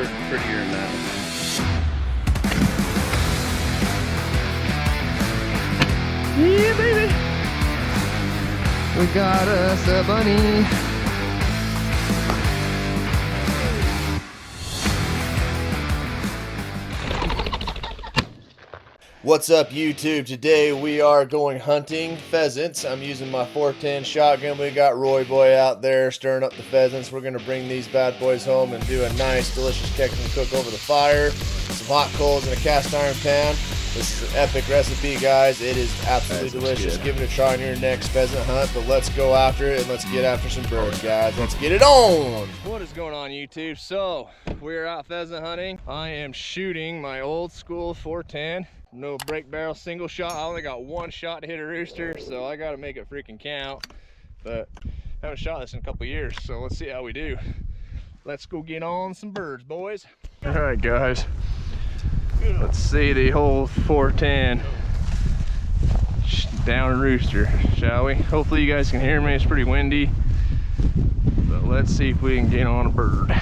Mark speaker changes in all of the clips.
Speaker 1: prettier than that.
Speaker 2: Yeah, baby. We got us a bunny.
Speaker 1: What's up, YouTube? Today we are going hunting pheasants. I'm using my 410 shotgun. We got Roy Boy out there stirring up the pheasants. We're gonna bring these bad boys home and do a nice, delicious cackling cook over the fire. Some hot coals in a cast iron pan. This is an epic recipe, guys. It is absolutely delicious. Give it a try on your next pheasant hunt, but let's go after it and let's get after some birds, guys. Let's get it on. What is going on, YouTube? So we're out pheasant hunting. I am shooting my old school 410. No break barrel, single shot. I only got one shot to hit a rooster, so I gotta make it freaking count. But I haven't shot this in a couple years, so let's see how we do. Let's go get on some birds, boys. All right, guys. Let's see the whole 410 down a rooster, shall we? Hopefully you guys can hear me. It's pretty windy, but let's see if we can get on a bird.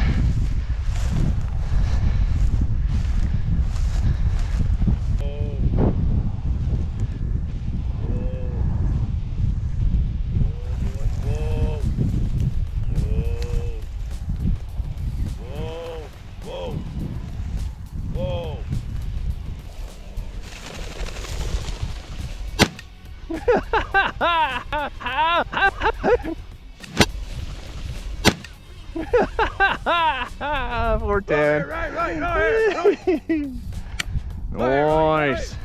Speaker 1: Right. Nice.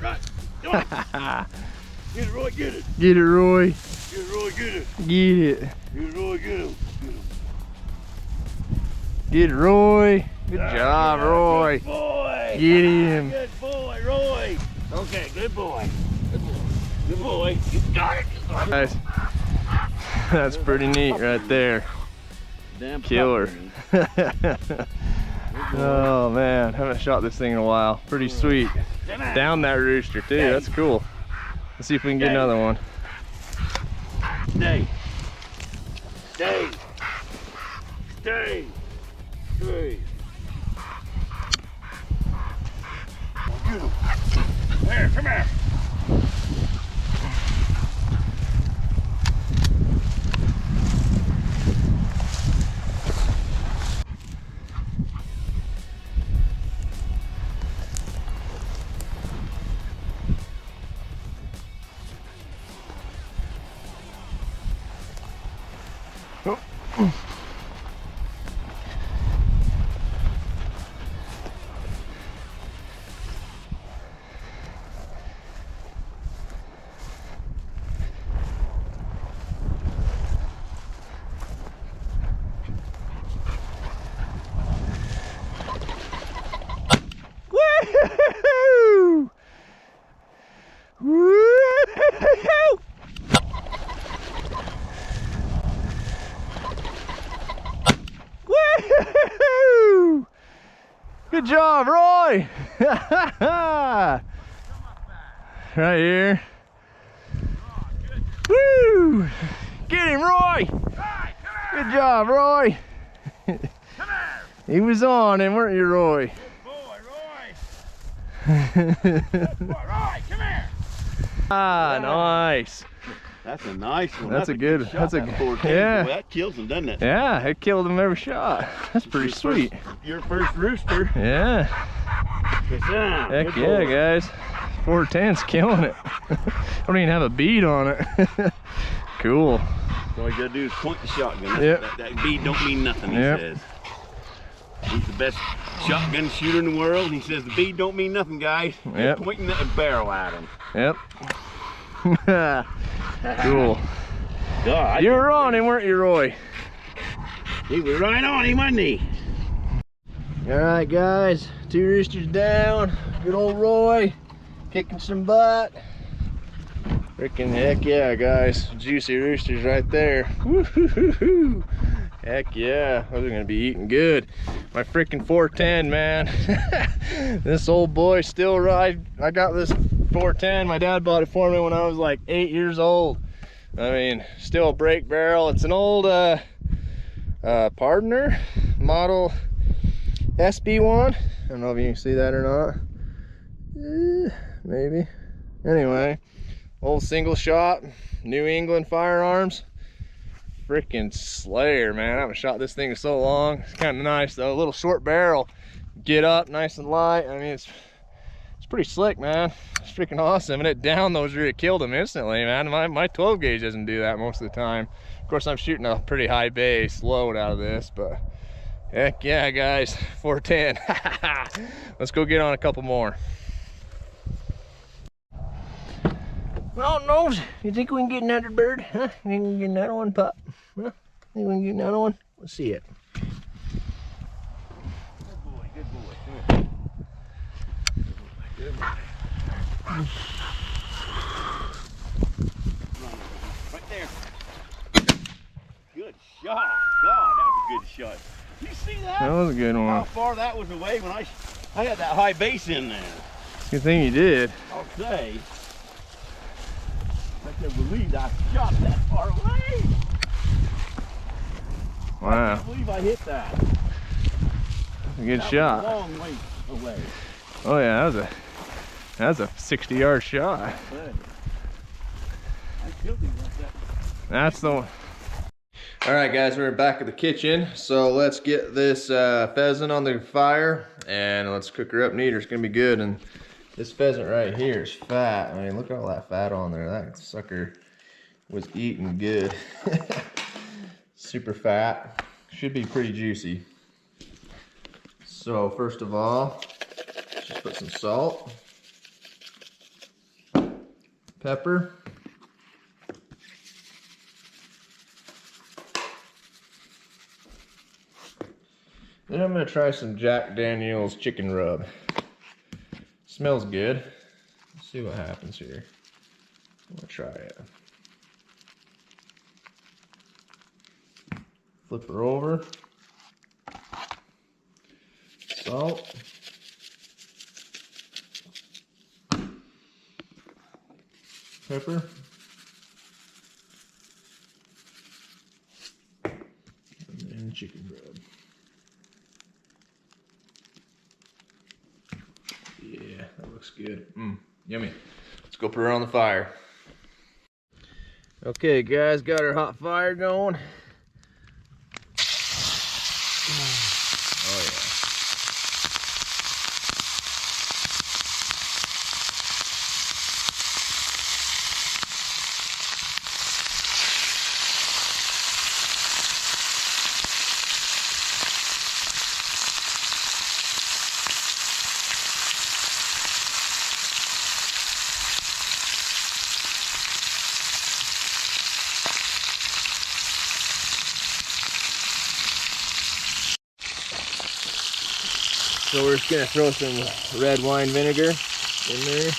Speaker 3: Get it, Roy, get it.
Speaker 2: Get it, Roy.
Speaker 3: Get it, Roy, get it.
Speaker 2: Get it.
Speaker 3: Get it, Roy, get him.
Speaker 2: Get it, Roy. Good job, Roy.
Speaker 3: Good boy.
Speaker 2: Get him.
Speaker 3: Good boy, Roy. Okay, good boy. Good boy. Good boy. You got it.
Speaker 2: Guys, that's pretty neat right there.
Speaker 3: Damn
Speaker 2: Killer. Oh man, haven't shot this thing in a while. Pretty sweet. Down that rooster too. That's cool. Let's see if we can get another one.
Speaker 3: Stay. Stay. Stay. Stay. Get him. Here, come here.
Speaker 2: Good job, Roy. Right here. Woo! Get him, Roy. Good job, Roy. He was on him, weren't you, Roy?
Speaker 3: Good boy, Roy. Good boy, Roy, come here.
Speaker 2: Ah, nice.
Speaker 3: That's a nice one.
Speaker 2: That's a good
Speaker 3: shot.
Speaker 2: that's a
Speaker 3: That 410.
Speaker 2: yeah.
Speaker 3: Boy, that kills him, doesn't it?
Speaker 2: Yeah, it killed him every shot. That's pretty sweet.
Speaker 3: Your first rooster.
Speaker 2: Yeah. Heck yeah, guys. 410's killing it. I don't even have a bead on it. Cool.
Speaker 3: All you gotta do is point the shotgun.
Speaker 2: Yep.
Speaker 3: That bead don't mean nothing, he
Speaker 2: Yep.
Speaker 3: says. He's the best shotgun shooter in the world. He says the bead don't mean nothing, guys.
Speaker 2: Yep.
Speaker 3: You're pointing that barrel at him.
Speaker 2: Yep. Cool.
Speaker 3: God,
Speaker 2: You were on him, weren't you, Roy?
Speaker 3: He was right on him, wasn't he?
Speaker 2: All right, guys. 2 roosters down. Good old Roy kicking some butt. Freaking heck yeah, guys. Juicy roosters right there. Woo-hoo-hoo-hoo. Heck yeah, those are gonna be eating good. My freaking 410, man. This old boy still ride. I got this 410. My dad bought it for me when I was like 8 years old. I mean, still a break barrel. It's an old Pardoner model SB1. I don't know if you can see that or not. Maybe. Anyway, old single shot, New England firearms. Freaking slayer, man. I haven't shot this thing in so long. It's kind of nice though. A little short barrel, get up nice and light. I mean, it's pretty slick, man. It's freaking awesome. And it downed those deer, it killed them instantly, man. My 12 gauge doesn't do that most of the time. Of course, I'm shooting a pretty high base load out of this, but heck yeah, guys, 410. Let's go get on a couple more. Oh no, you think we can get another bird? Huh? You think we can get another one, pup? Huh? Think we can get another one? Let's see it.
Speaker 3: Good boy, good boy. Come here. Good boy. Right there. Good shot. God, that was a good shot. You see that?
Speaker 2: That was a good one.
Speaker 3: How far that was away when I had that high base in there.
Speaker 2: Good thing you did.
Speaker 3: I'll say. I can't believe I shot that far away.
Speaker 2: Wow.
Speaker 3: I can't believe I hit that.
Speaker 2: A good
Speaker 3: That
Speaker 2: shot.
Speaker 3: was a long way away.
Speaker 2: Oh yeah, that was a 60-yard shot.
Speaker 3: I killed him like that.
Speaker 2: That's the one. All right, guys, we're back at the kitchen. So let's get this pheasant on the fire and let's cook her up neater. It's gonna be good. And this pheasant right here is fat. I mean, look at all that fat on there. That sucker was eating good. Super fat. Should be pretty juicy. So first of all, just put some salt, pepper, then I'm gonna try some Jack Daniel's chicken rub. Smells good. Let's see what happens here. I'm gonna try it. Flip her over. Salt. Pepper. And then chicken rub. Yeah, that looks good. Yummy. Let's go put her on the fire. Okay, guys, got our hot fire going. Oh yeah. So we're just gonna throw some red wine vinegar in there.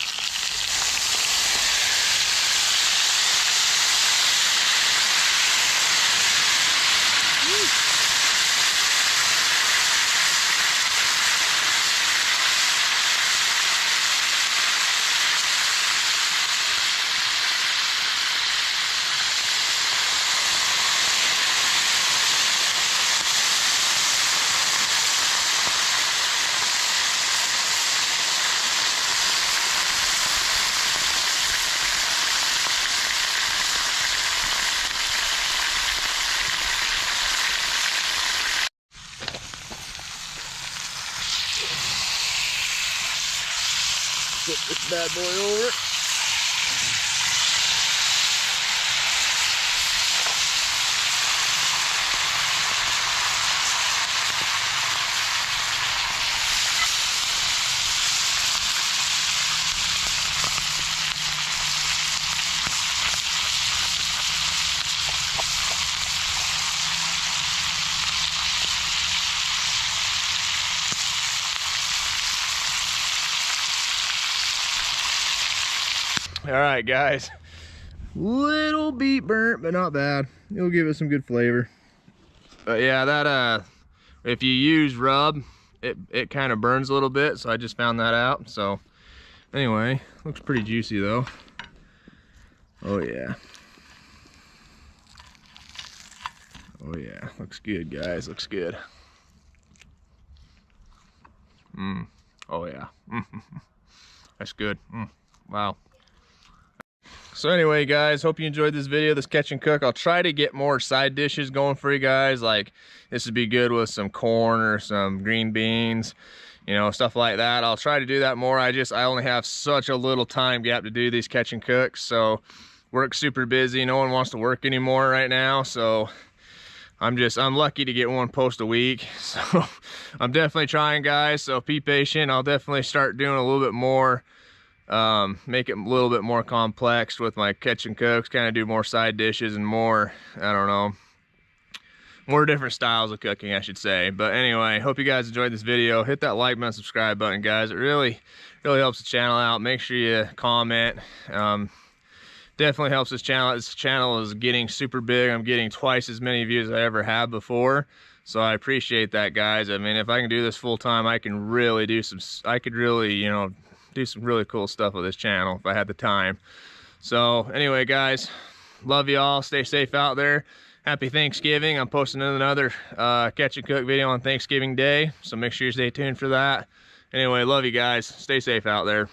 Speaker 2: Flip this bad boy over. All right, guys. Little bit burnt, but not bad. It'll give it some good flavor. But yeah, that if you use rub, it kind of burns a little bit, so I just found that out. So anyway, looks pretty juicy though. Oh yeah. Oh yeah, looks good, guys. Looks good. Oh yeah. That's good. Wow. So anyway, guys, hope you enjoyed this video, this catch and cook. I'll try to get more side dishes going for you guys. Like, this would be good with some corn or some green beans, you know, stuff like that. I'll try to do that more. I only have such a little time gap to do these catch and cooks. So work's super busy. No one wants to work anymore right now. So I'm lucky to get one post a week. So I'm definitely trying, guys. So be patient. I'll definitely start doing a little bit more, make it a little bit more complex with my catch and cooks, kind of do more side dishes and more, I don't know, more different styles of cooking, I should say. But anyway, hope you guys enjoyed this video. Hit that like button, subscribe button, guys. It really helps the channel out. Make sure you comment. Definitely helps this channel. This channel is getting super big. I'm getting twice as many views as I ever have before. So I appreciate that, guys. I mean, if I can do this full time, I can really do some, you know, do some really cool stuff with this channel if I had the time. So anyway, guys, love you all. Stay safe out there. Happy Thanksgiving. I'm posting another catch and cook video on Thanksgiving Day, so make sure you stay tuned for that. Anyway, love you guys. Stay safe out there.